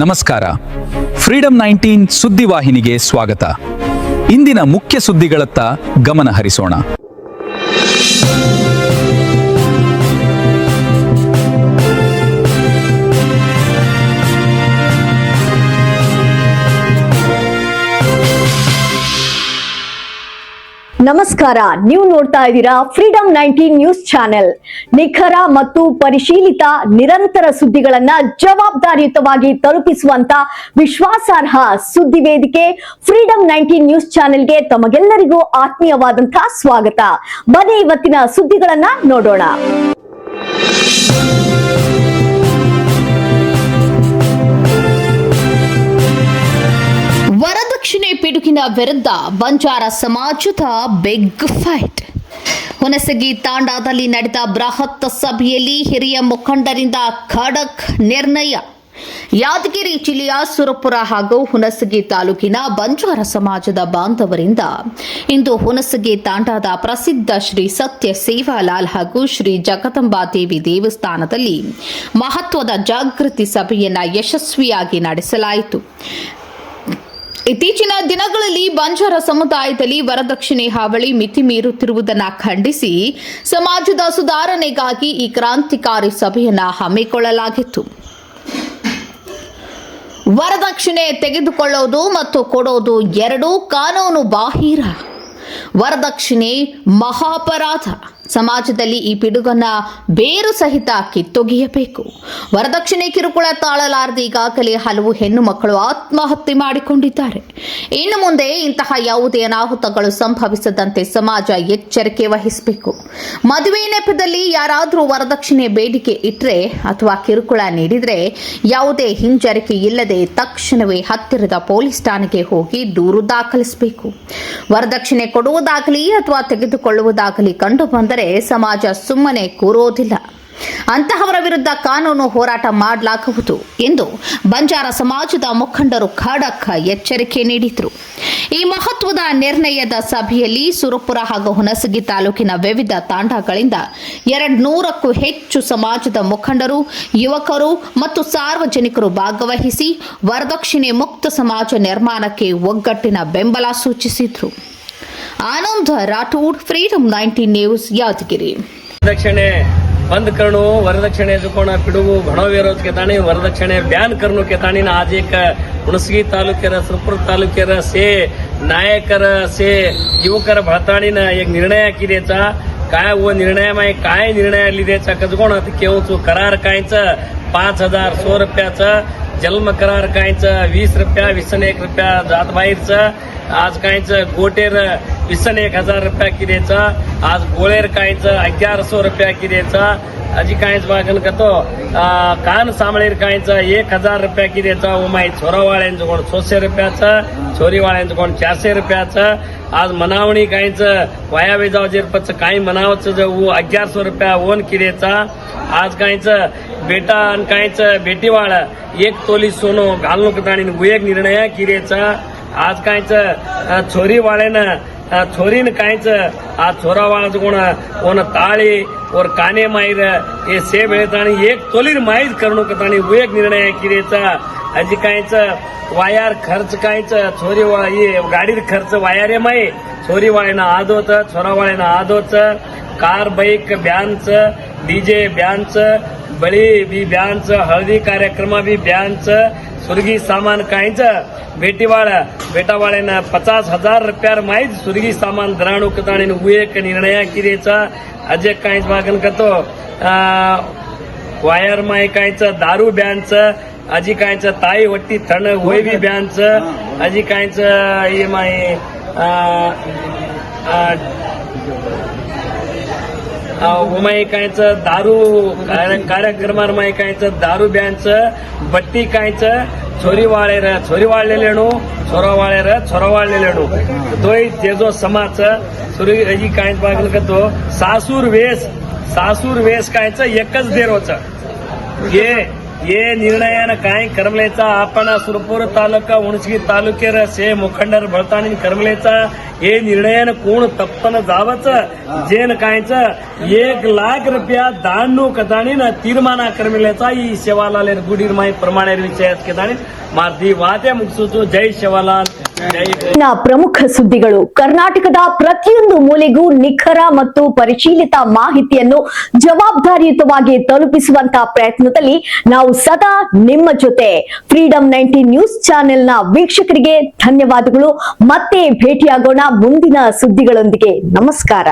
ನಮಸ್ಕಾರ. ಫ್ರೀಡಂ 19 ಸುದ್ದಿವಾಹಿನಿಗೆ ಸ್ವಾಗತ. ಇಂದಿನ ಮುಖ್ಯ ಸುದ್ದಿಗಳತ್ತ ಗಮನ ಹರಿಸೋಣ. ನಮಸ್ಕಾರ, ನೀವು ನೋಡ್ತಾ ಇದ್ದೀರಾ ಫ್ರೀಡಂ 19 ನ್ಯೂಸ್ ಚಾನೆಲ್. ನಿಖರ ಮತ್ತು ಪರಿಶೀಲಿತ ನಿರಂತರ ಸುದ್ದಿಗಳನ್ನ ಜವಾಬ್ದಾರಿಯುತವಾಗಿ ತಲುಪಿಸುವಂತ ವಿಶ್ವಾಸಾರ್ಹ ಸುದ್ದಿ ವೇದಿಕೆ ಫ್ರೀಡಂ 19 ನ್ಯೂಸ್ ಚಾನೆಲ್ಗೆ ತಮಗೆಲ್ಲರಿಗೂ ಆತ್ಮೀಯವಾದಂತಹ ಸ್ವಾಗತ. ಬನ್ನಿ ಇವತ್ತಿನ ಸುದ್ದಿಗಳನ್ನ ನೋಡೋಣ. ವರದಕ್ಷಿಣೆ ಪಿಡುಗಿನ ವಿರುದ್ಧ ಬಂಜಾರ ಸಮಾಜದ ಬಿಗ್ ಫೈಟ್. ಹುಣಸಗಿ ತಾಂಡಾದಲ್ಲಿ ನಡೆದ ಬೃಹತ್ ಸಭೆಯಲ್ಲಿ ಹಿರಿಯ ಮುಖಂಡರಿಂದ ಖಡಕ್ ನಿರ್ಣಯ. ಯಾದಗಿರಿ ಜಿಲ್ಲೆಯ ಸುರಪುರ ಹಾಗೂ ಹುಣಸಗಿ ತಾಲೂಕಿನ ಬಂಜಾರ ಸಮಾಜದ ಬಾಂಧವರಿಂದ ಇಂದು ಹುಣಸಗಿ ತಾಂಡಾದ ಪ್ರಸಿದ್ಧ ಶ್ರೀ ಸತ್ಯ ಸೇವಾಲಾಲ್ ಹಾಗೂ ಶ್ರೀ ಜಗದಂಬಾದೇವಿ ದೇವಸ್ಥಾನದಲ್ಲಿ ಮಹತ್ವದ ಜಾಗೃತಿ ಸಭೆಯನ್ನು ಯಶಸ್ವಿಯಾಗಿ ನಡೆಸಲಾಯಿತು. ಇತ್ತೀಚಿನ ದಿನಗಳಲ್ಲಿ ಬಂಜಾರ ಸಮುದಾಯದಲ್ಲಿ ವರದಕ್ಷಿಣೆ ಹಾವಳಿ ಮಿತಿ ಮೀರುತ್ತಿರುವುದನ್ನು ಖಂಡಿಸಿ ಸಮಾಜದ ಸುಧಾರಣೆಗಾಗಿ ಈ ಕ್ರಾಂತಿಕಾರಿ ಸಭೆಯನ್ನು ಹಮ್ಮಿಕೊಳ್ಳಲಾಗಿತ್ತು. ವರದಕ್ಷಿಣೆ ತೆಗೆದುಕೊಳ್ಳೋದು ಮತ್ತು ಕೊಡೋದು ಎರಡೂ ಕಾನೂನು ಬಾಹಿರ. ವರದಕ್ಷಿಣೆ ಮಹಾಪರಾಧ. ಸಮಾಜದಲ್ಲಿ ಈ ಪಿಡುಗನ್ನ ಬೇರು ಸಹಿತ ಕಿತ್ತೊಗೆಯಬೇಕು. ವರದಕ್ಷಿಣೆ ಕಿರುಕುಳ ತಾಳಲಾರದೆ ಈಗಾಗಲೇ ಹಲವು ಹೆಣ್ಣು ಮಕ್ಕಳು ಆತ್ಮಹತ್ಯೆ ಮಾಡಿಕೊಂಡಿದ್ದಾರೆ. ಇನ್ನು ಮುಂದೆ ಇಂತಹ ಯಾವುದೇ ಅನಾಹುತಗಳು ಸಂಭವಿಸದಂತೆ ಸಮಾಜ ಎಚ್ಚರಿಕೆ ವಹಿಸಬೇಕು. ಮದುವೆ ನೆಪದಲ್ಲಿ ಯಾರಾದರೂ ವರದಕ್ಷಿಣೆ ಬೇಡಿಕೆ ಇಟ್ಟರೆ ಅಥವಾ ಕಿರುಕುಳ ನೀಡಿದರೆ ಯಾವುದೇ ಹಿಂಜರಿಕೆ ಇಲ್ಲದೆ ತಕ್ಷಣವೇ ಹತ್ತಿರದ ಪೊಲೀಸ್ ಠಾಣೆಗೆ ಹೋಗಿ ದೂರು ದಾಖಲಿಸಬೇಕು. ವರದಕ್ಷಿಣೆ ಕೊಡುವುದಾಗಲಿ ಅಥವಾ ತೆಗೆದುಕೊಳ್ಳುವುದಾಗಲಿ ಕಂಡು ಬಂದರೆ ಸಮಾಜ ಸುಮ್ಮನೆ ಕೂರೋದಿಲ್ಲ. ಅಂತಹವರ ವಿರುದ್ಧ ಕಾನೂನು ಹೋರಾಟ ಮಾಡಲಾಗುವುದು ಎಂದು ಬಂಜಾರ ಸಮಾಜದ ಮುಖಂಡರು ಖಡಕ್ ಎಚ್ಚರಿಕೆ ನೀಡಿದರು. ಈ ಮಹತ್ವದ ನಿರ್ಣಯದ ಸಭೆಯಲ್ಲಿ ಸುರಪುರ ಹಾಗೂ ಹುಣಸಗಿ ತಾಲೂಕಿನ ವಿವಿಧ ತಾಂಡಗಳಿಂದ 200ಕ್ಕೂ ಹೆಚ್ಚು ಸಮಾಜದ ಮುಖಂಡರು, ಯುವಕರು ಮತ್ತು ಸಾರ್ವಜನಿಕರು ಭಾಗವಹಿಸಿ ವರದಕ್ಷಿಣೆ ಮುಕ್ತ ಸಮಾಜ ನಿರ್ಮಾಣಕ್ಕೆ ಒಗ್ಗಟ್ಟಿನ ಬೆಂಬಲ ಸೂಚಿಸಿದರು. आनंद राठौड़, फ्रीडम 19 न्यूज, यादगिरी. वरदक्षिणे बंद करणं, वरदक्षिणे कोण पिडुगु घणो विरोध केताणी वरदक्षिणे बॅन करणं केताणी आज एक हुणसगी तालुक्यार सुरपूर तालुक्यार से नायकर से युवकर भळताणीन एक निर्णय किदेचा काय व निर्णय माय काय निर्णय लिदेचा कजकोण केवचो करार कायच 5000 100 रुपयाचं जन्म करार कायच 20 रुपया 21 रुपया जात बाहेरचं आज कायच गोटेर 21,000 रुपया किदेचा आज गोळेर कायच 1100 रुपया किदेचा अजी कायच बागन कतो कान सांभळेर कायच 1000 रुपया किदेचा उमाई छोरावाळ्यांचं कोण 600 रुपयाचं छोरीवाळ्यांचं कोण 400 रुपयाचं आज मनावणी कायच वाया वेजावजेरपचं काही मनावचं जो 1100 रुपया ओन किदेचा आज कायच बेटा आणि कायच बेटीवाळ 1 तोली सोनं घालून कताणी एक निर्णय किदेचा आज कायच छोरी वाळेनं छोरीन कायच आज छोरा वाळाचं कोण ताळी और काने मायर हे से बेळताणी 1 तोलीर माहीत करणं कताणी एक निर्णय किदेचा अजी कायच वायार खर्च कायच छोरी वाळ ये गाडीर खर्च वायारे माई छोरी वाळेनं आदोच छोरा वाळेनं आदोच कार बाईक ब्यानच डीजे ब्यानच बळी बी ब्यानच हळदी कार्यक्रम बी ब्यानच सुरगी सामान कायच बेटावाळेनं 50,000 रुपयार माहीत सुरगी सामान दराणू कताणी एक निर्णय किदेचा अजय कायच बागन कतो वायर माय कायच दारू ब्यानच अजी कायच ताई वट्टी थण वय बी ब्यानच अजी कायच ये माय उमाई कायच दारू कार्यक्रमार माय कायच दारू ब्यानच बट्टी कायच छोरी वाळलेलेणू छोरा वाळलेलेणू तोय तेजो समाज सुरी अजी कायच बागन कतो सासूर वेस कायच एकच देरोच ये हे निर्णयानं काय करमलेचा आपण सुरपूर तालुका उणसगी तालुक्यार से मुखंडर भळताणी करमलेचा हे निर्णयानं कोण तप्पन जावच जेन कायच 1 लाख रुपया दान कदाणी ತೀರ್ಮಾನ करमलेचा ಈ ಶಿವಲಾಲ್ ಗುಡಿರ್ ಮಾಯಿ ಪ್ರಮಾಣ ವಿಷಯ ಕದಾಣಿ ಮಾರ್ದಿ ವಾದೆ ಮುಗಿಸೋದು ಜೈ ಶಿವಲಾಲ್ ಜೈ ಇನ್ನ ಪ್ರಮುಖ ಸುದ್ದಿಗಳು. ಕರ್ನಾಟಕದ ಪ್ರತಿಯೊಂದು ಮೂಲೆಗೂ ನಿಖರ ಮತ್ತು ಪರಿಶೀಲಿತ ಮಾಹಿತಿಯನ್ನು ಜವಾಬ್ದಾರಿಯುತವಾಗಿ ತಲುಪಿಸುವಂತಹ ಪ್ರಯತ್ನದಲ್ಲಿ ನಾವು ಸದಾ ನಿಮ್ಮ ಜೊತೆ. ಫ್ರೀಡಂ 19 ನ್ಯೂಸ್ ಚಾನೆಲ್ನ ವೀಕ್ಷಕರಿಗೆ ಧನ್ಯವಾದಗಳು. ಮತ್ತೆ ಭೇಟಿಯಾಗೋಣ ಮುಂದಿನ ಸುದ್ದಿಗಳೊಂದಿಗೆ. ನಮಸ್ಕಾರ.